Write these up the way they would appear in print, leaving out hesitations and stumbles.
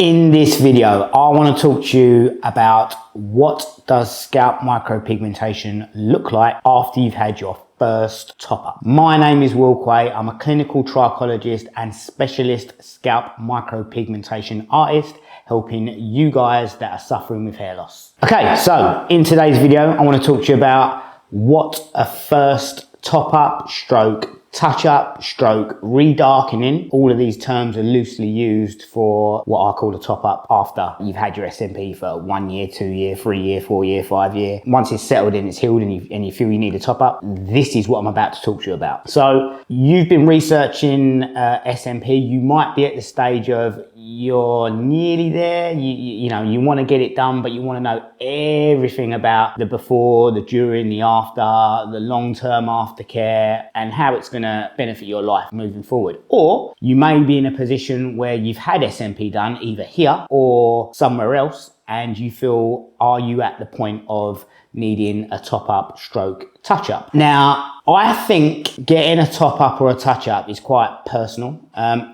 In this video, I want to talk to you about what does scalp micropigmentation look like after you've had your first top-up. My name is Will Quay. I'm a clinical trichologist and specialist scalp micropigmentation artist, helping you guys that are suffering with hair loss. Okay, so in today's video, I want to talk to you about what a first top-up stroke touch-up stroke redarkening. All of these terms are loosely used for what I call a top-up after you've had your SMP for 1 year, 2 year, 3 year, 4 year, 5 year. Once it's settled in, it's healed, and you feel you need a top-up, this is what I'm about to talk to you about. So you've been researching SMP. You might be at the stage of you're nearly there. You know, you want to get it done, but you want to know everything about the before, the during, the after, the long-term aftercare, and how it's going to benefit your life moving forward. Or you may be in a position where you've had SMP done either here or somewhere else, and you feel, are you at the point of needing a top-up stroke touch-up? Now, I think getting a top-up or a touch-up is quite personal.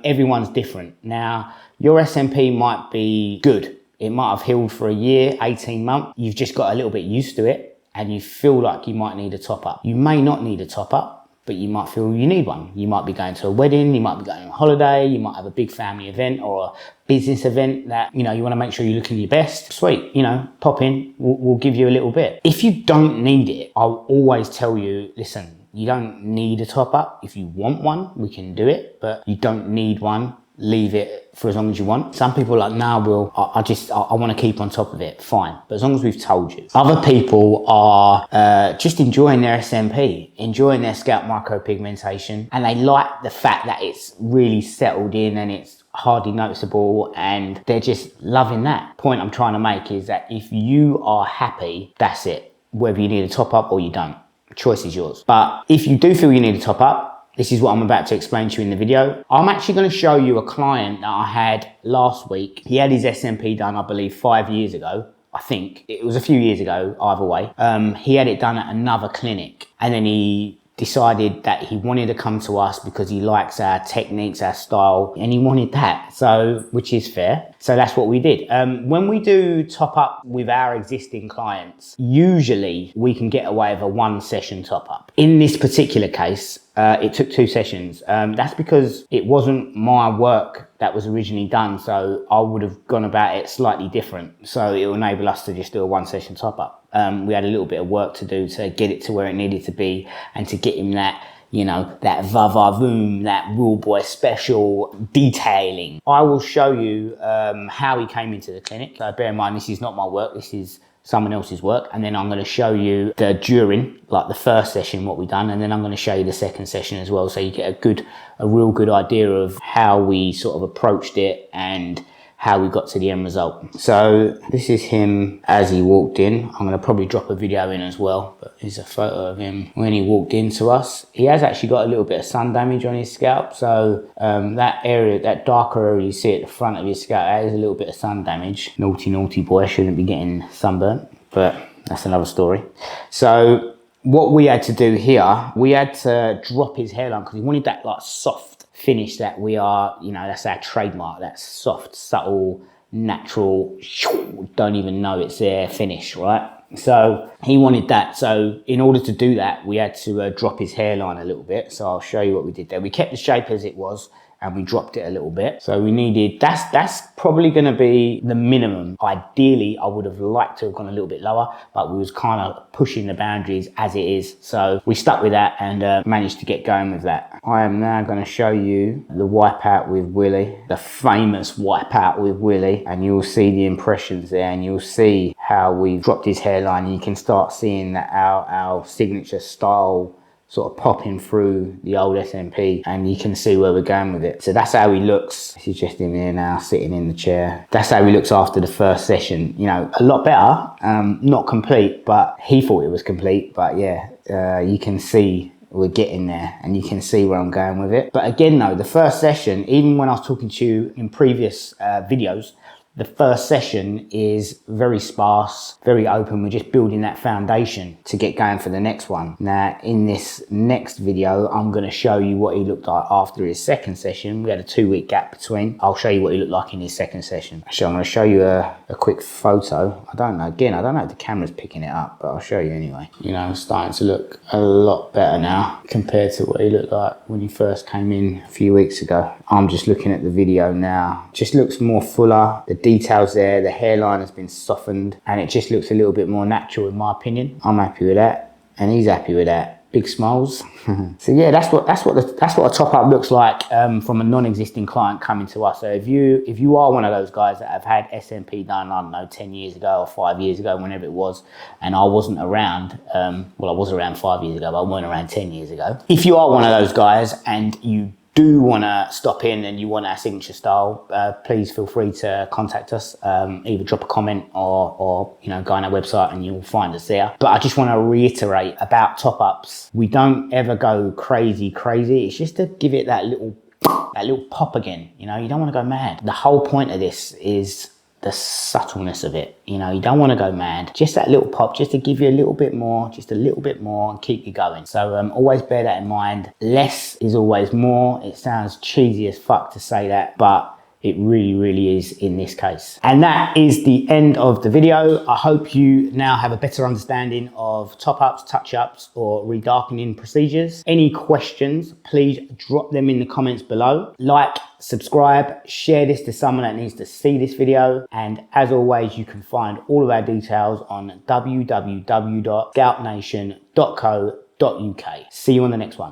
Everyone's different. Now, your SMP might be good. It might have healed for a year, 18 months. You've just got a little bit used to it, and you feel like you might need a top-up. You may not need a top-up, but you might feel you need one. You might be going to a wedding, you might be going on holiday, you might have a big family event or a business event that, you know, you want to make sure you're looking your best. Sweet, you know, pop in, we'll give you a little bit. If you don't need it, I'll always tell you, listen, you don't need a top up. If you want one, we can do it, but you don't need one. Leave it for as long as you want. Some people are like, nah, Will, I want to keep on top of it. Fine, but as long as we've told you. Other people are just enjoying their SMP, enjoying their scalp micropigmentation, and they like the fact that it's really settled in and it's hardly noticeable, and they're just loving that. Point I'm trying to make is that if you are happy, that's it. Whether you need a top up or you don't, the choice is yours. But if you do feel you need a top up, this is what I'm about to explain to you in the video. I'm actually going to show you a client that I had last week. He had his SMP done, I believe, 5 years ago. I think it was a few years ago, either way. He had it done at another clinic, and then he decided that he wanted to come to us because he likes our techniques, our style, and he wanted that. So, which is fair. So that's what we did. When we do top up with our existing clients, usually we can get away with a 1 session top up. In this particular case, it took 2 sessions. That's because it wasn't my work that was originally done, so I would have gone about it slightly different. So it will enable us to just do a 1 session top up. We had a little bit of work to do to get it to where it needed to be, and to get him that, you know, that va-va-voom, that Will Boy special detailing. I will show you how he came into the clinic. So bear in mind, this is not my work, this is someone else's work. And then I'm going to show you the during, like the first session, what we done, and then I'm going to show you the second session as well, so you get a real good idea of how we sort of approached it and how we got to the end result. So this is him as he walked in. I'm going to probably drop a video in as well, but here's a photo of him when he walked into us. He has actually got a little bit of sun damage on his scalp, so that area, that darker area you see at the front of his scalp, that is a little bit of sun damage. Naughty, naughty boy, shouldn't be getting sunburnt, but that's another story. So what we had to do here, we had to drop his hairline because he wanted that like soft finish that we are, you know, that's our trademark, that soft, subtle, natural, don't even know it's there finish, right? So he wanted that. So in order to do that, we had to drop his hairline a little bit. So I'll show you what we did there. We kept the shape as it was, and we dropped it a little bit. So we needed, that's probably gonna be the minimum. Ideally, I would have liked to have gone a little bit lower, but we was kind of pushing the boundaries as it is. So we stuck with that and managed to get going with that. I am now gonna show you the wipeout with Willie, the famous wipeout with Willie, and you'll see the impressions there, and you'll see how we dropped his hairline. You can start seeing that our signature style sort of popping through the old SMP, and you can see where we're going with it. So that's how he looks. This is just him here now, sitting in the chair. That's how he looks after the first session. You know, a lot better, not complete, but he thought it was complete. But yeah, you can see we're getting there, and you can see where I'm going with it. But again though, the first session, even when I was talking to you in previous videos, the first session is very sparse, very open. We're just building that foundation to get going for the next one. Now, in this next video, I'm going to show you what he looked like after his second session. We had a 2-week gap between. I'll show you what he looked like in his second session. Actually, I'm going to show you a quick photo. I don't know if the camera's picking it up, but I'll show you anyway. You know, starting to look a lot better now compared to what he looked like when he first came in a few weeks ago. I'm just looking at the video now. Just looks more fuller. The details there, the hairline has been softened, and it just looks a little bit more natural in my opinion. I'm happy with that, and he's happy with that. Big smiles. So yeah, that's what a top up looks like from a non-existing client coming to us. So if you are one of those guys that have had SMP done, I don't know, 10 years ago or 5 years ago, whenever it was, and I wasn't around, well, I was around 5 years ago, but I wasn't around 10 years ago. If you are one of those guys and you do want to stop in and you want our signature style, please feel free to contact us. Either drop a comment or you know, go on our website and you'll find us there. But I just want to reiterate about top ups. We don't ever go crazy. It's just to give it that little pop again. You know, you don't want to go mad. The whole point of this is the subtleness of it. You know, you don't want to go mad. Just that little pop, just to give you a little bit more, and keep you going. So always bear that in mind. Less is always more. It sounds cheesy as fuck to say that, but it really is in this case. And that is the end of the video. I hope you now have a better understanding of top-ups, touch-ups, or redarkening procedures. Any questions, please drop them in the comments below. Like, subscribe, share this to someone that needs to see this video. And as always, you can find all of our details on www.scalpnation.co.uk. See you on the next one.